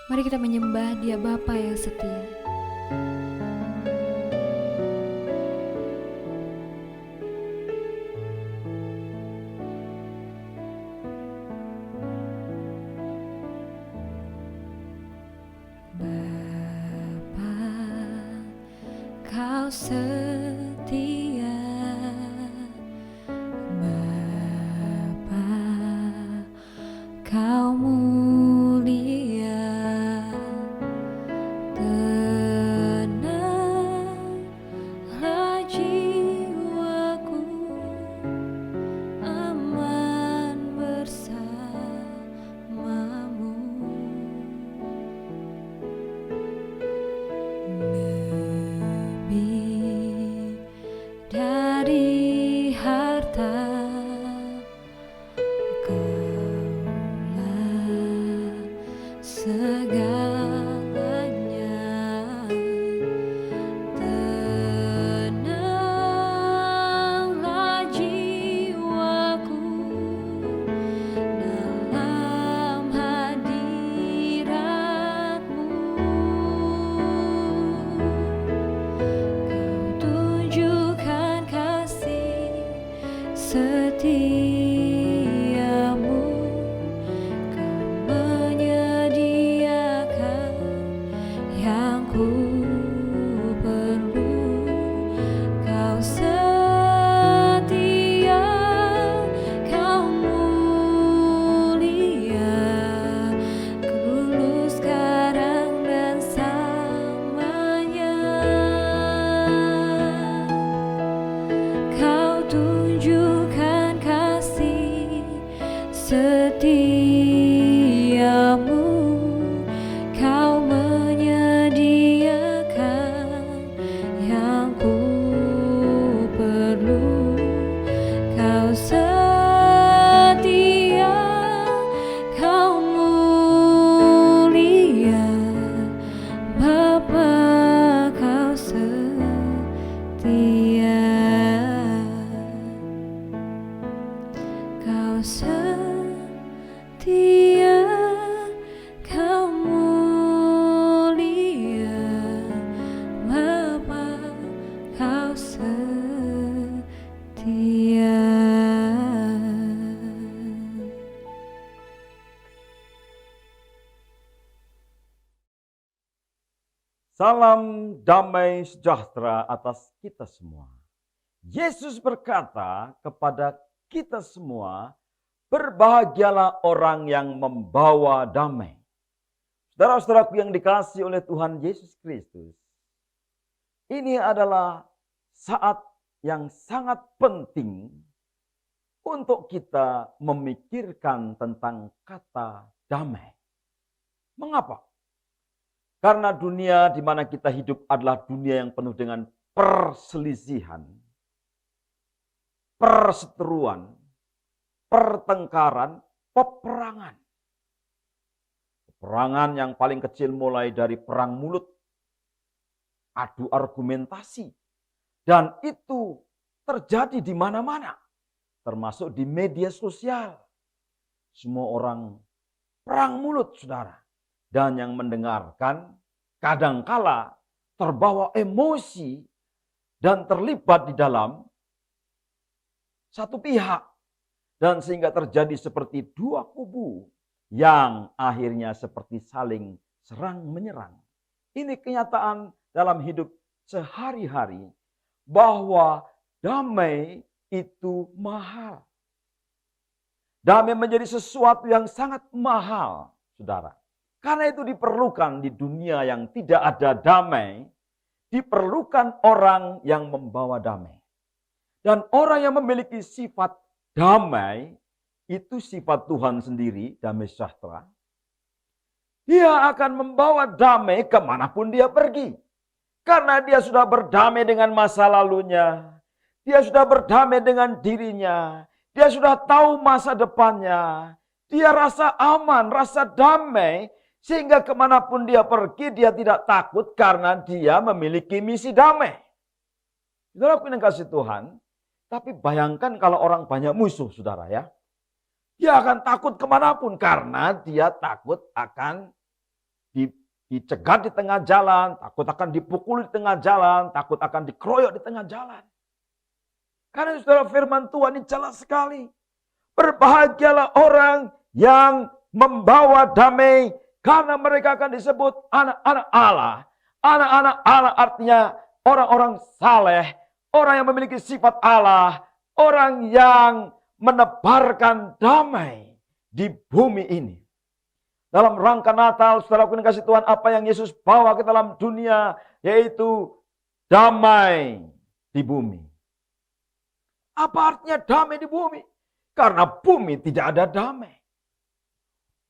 Mari kita menyembah Dia Bapa yang setia. Bapa, Kau setia. Bapa, Kau mulia. Tenanglah jiwaku, aman bersamamu. Lebih dari harta, Kaulah segalanya. Tenanglah jiwaku dalam hadirat-Mu. Kau tunjukkan kasih setiamu. Kau menyediakan yang ku perlu. Kau setia, Kau mulia, dulu sekarang dan selamanya. Kau tunjukkan kasih setiamu. Kau menyediakan yang ku perlu. Kau setia, Kau mulia, Bapa, Kau setia. Kau setia, Kau mulia, Bapa, Kau setia. Salam damai sejahtera atas kita semua. Yesus berkata kepada kita semua, berbahagialah orang yang membawa damai. Saudara-saudaraku yang dikasihi oleh Tuhan Yesus Kristus, ini adalah saat yang sangat penting untuk kita memikirkan tentang kata damai. Mengapa? Karena dunia di mana kita hidup adalah dunia yang penuh dengan perselisihan, perseteruan, pertengkaran, peperangan. Peperangan yang paling kecil mulai dari perang mulut, adu argumentasi. Dan itu terjadi di mana-mana, termasuk di media sosial. Semua orang perang mulut, saudara. Dan yang mendengarkan kadangkala terbawa emosi dan terlibat di dalam satu pihak. Dan sehingga terjadi seperti dua kubu yang akhirnya seperti saling serang menyerang. Ini kenyataan dalam hidup sehari-hari bahwa damai itu mahal. Damai menjadi sesuatu yang sangat mahal, saudara. Karena itu diperlukan di dunia yang tidak ada damai, diperlukan orang yang membawa damai. Dan orang yang memiliki sifat damai, itu sifat Tuhan sendiri, damai sejahtera. Dia akan membawa damai kemanapun dia pergi. Karena dia sudah berdamai dengan masa lalunya. Dia sudah berdamai dengan dirinya. Dia sudah tahu masa depannya. Dia rasa aman, rasa damai. Sehingga kemanapun dia pergi, dia tidak takut karena dia memiliki misi damai. Saudara yang kasih Tuhan. Tapi bayangkan kalau orang banyak musuh, saudara ya. Dia akan takut kemanapun karena dia takut akan dicegat di tengah jalan, takut akan dipukul di tengah jalan, takut akan dikeroyok di tengah jalan. Karena saudara firman Tuhan ini jelas sekali. Berbahagialah orang yang membawa damai karena mereka akan disebut anak-anak Allah. Anak-anak Allah artinya orang-orang saleh, orang yang memiliki sifat Allah, orang yang menebarkan damai di bumi ini. Dalam rangka Natal, saudara yang kasih Tuhan, apa yang Yesus bawa ke dalam dunia, yaitu damai di bumi. Apa artinya damai di bumi? Karena bumi tidak ada damai.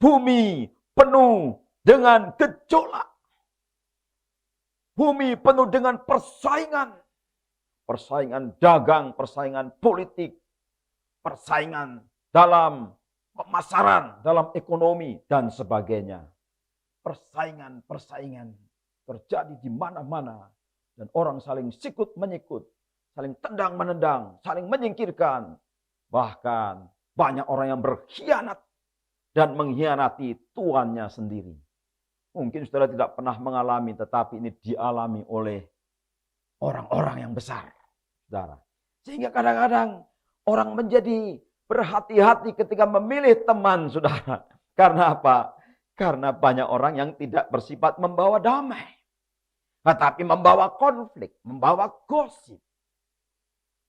Bumi penuh dengan gejolak. Bumi penuh dengan persaingan. Persaingan dagang, persaingan politik, persaingan dalam pemasaran, dalam ekonomi, dan sebagainya. Persaingan terjadi di mana-mana. Dan orang saling sikut menyikut, saling tendang menendang, saling menyingkirkan. Bahkan banyak orang yang berkhianat dan mengkhianati tuannya sendiri. Mungkin saudara tidak pernah mengalami, tetapi ini dialami oleh orang-orang yang besar, saudara. Sehingga kadang-kadang orang menjadi berhati-hati ketika memilih teman, saudara. Karena apa? Karena banyak orang yang tidak bersifat membawa damai. Tetapi membawa konflik, membawa gosip.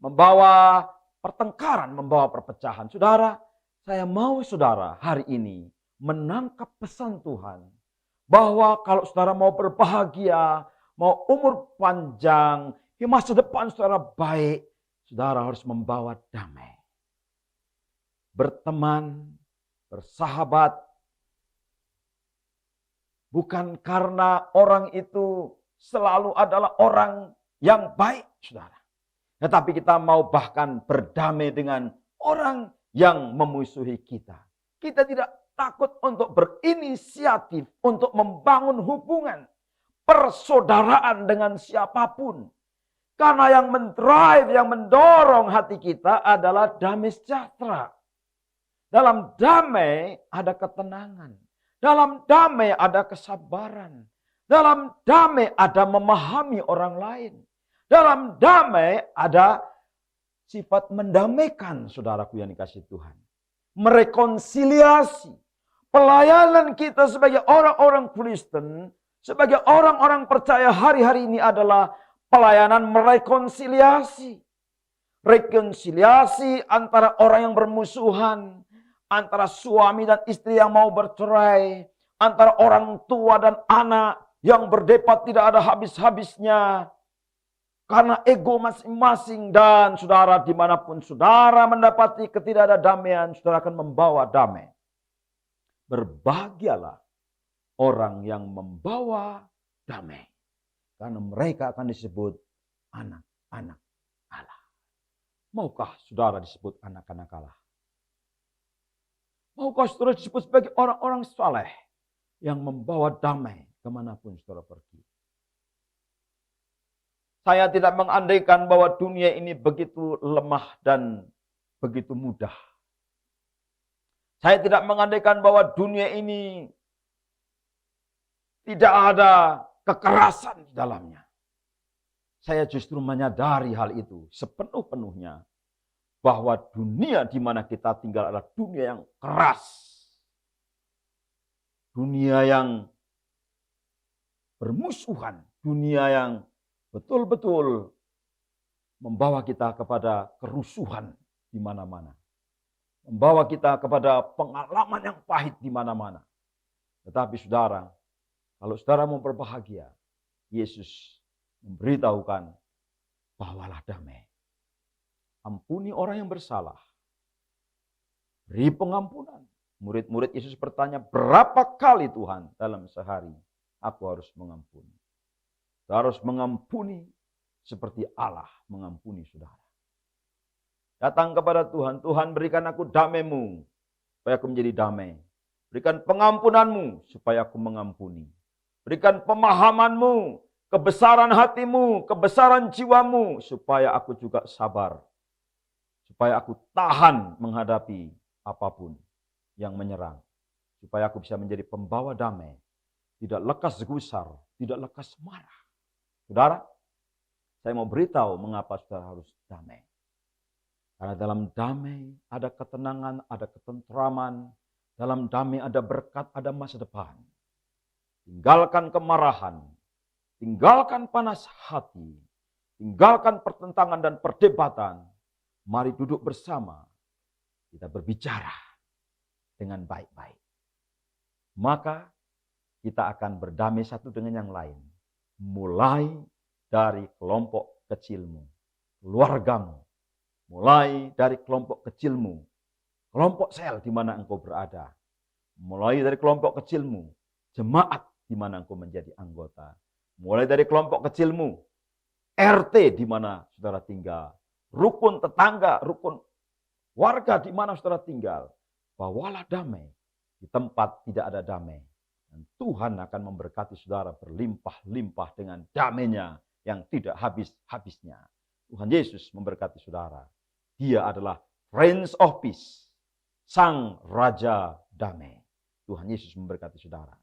Membawa pertengkaran, membawa perpecahan. Saudara, saya mau saudara hari ini menangkap pesan Tuhan. Bahwa kalau saudara mau berbahagia, mau umur panjang, di masa depan saudara baik, saudara harus membawa damai. Berteman, bersahabat, bukan karena orang itu selalu adalah orang yang baik, saudara. Tetapi kita mau bahkan berdamai dengan orang yang memusuhi kita. Kita tidak takut untuk berinisiatif, untuk membangun hubungan persaudaraan dengan siapapun. Karena yang mendrive, yang mendorong hati kita adalah damai sejahtera. Dalam damai ada ketenangan. Dalam damai ada kesabaran. Dalam damai ada memahami orang lain. Dalam damai ada sifat mendamaikan, saudaraku yang dikasihi Tuhan. Merekonsiliasi. Pelayanan kita sebagai orang-orang Kristen, sebagai orang-orang percaya hari-hari ini adalah pelayanan merekonsiliasi. Rekonsiliasi antara orang yang bermusuhan, antara suami dan istri yang mau bercerai, antara orang tua dan anak yang berdebat tidak ada habis-habisnya. Karena ego masing-masing, dan saudara dimanapun saudara mendapati ketidakdamaian, saudara akan membawa damai. Berbahagialah orang yang membawa damai. Karena mereka akan disebut anak-anak Allah. Maukah saudara disebut anak-anak Allah? Maukah saudara disebut sebagai orang-orang saleh yang membawa damai kemanapun saudara pergi? Saya tidak mengandaikan bahwa dunia ini begitu lemah dan begitu mudah. Saya tidak mengandaikan bahwa dunia ini tidak ada kekerasan di dalamnya. Saya justru menyadari hal itu sepenuh-penuhnya. Bahwa dunia di mana kita tinggal adalah dunia yang keras. Dunia yang bermusuhan. Dunia yang betul-betul membawa kita kepada kerusuhan di mana-mana. Membawa kita kepada pengalaman yang pahit di mana-mana. Tetapi saudara, kalau saudara mau berbahagia, Yesus memberitahukan, bawalah damai. Ampuni orang yang bersalah. Beri pengampunan. Murid-murid Yesus bertanya, berapa kali Tuhan dalam sehari aku harus mengampuni? Saudara harus mengampuni seperti Allah mengampuni saudara. Datang kepada Tuhan, Tuhan berikan aku damai-Mu, supaya aku menjadi damai. Berikan pengampunanmu, supaya aku mengampuni. Berikan pemahamanmu, kebesaran hatimu, kebesaran jiwamu, supaya aku juga sabar. Supaya aku tahan menghadapi apapun yang menyerang. Supaya aku bisa menjadi pembawa damai. Tidak lekas gusar, tidak lekas marah. Saudara, saya mau beritahu mengapa saudara harus damai. Karena dalam damai ada ketenangan, ada ketentraman. Dalam damai ada berkat, ada masa depan. Tinggalkan kemarahan, tinggalkan panas hati, tinggalkan pertentangan dan perdebatan. Mari duduk bersama, kita berbicara dengan baik-baik. Maka kita akan berdamai satu dengan yang lain. Mulai dari kelompok kecilmu, keluargamu. Mulai dari kelompok kecilmu, kelompok sel di mana engkau berada. Mulai dari kelompok kecilmu, jemaat di mana engkau menjadi anggota. Mulai dari kelompok kecilmu, RT di mana saudara tinggal. Rukun tetangga, rukun warga di mana saudara tinggal. Bawalah damai di tempat tidak ada damai. Dan Tuhan akan memberkati saudara berlimpah-limpah dengan damainya yang tidak habis-habisnya. Tuhan Yesus memberkati saudara. Dia adalah Prince of Peace, Sang Raja Damai. Tuhan Yesus memberkati saudara.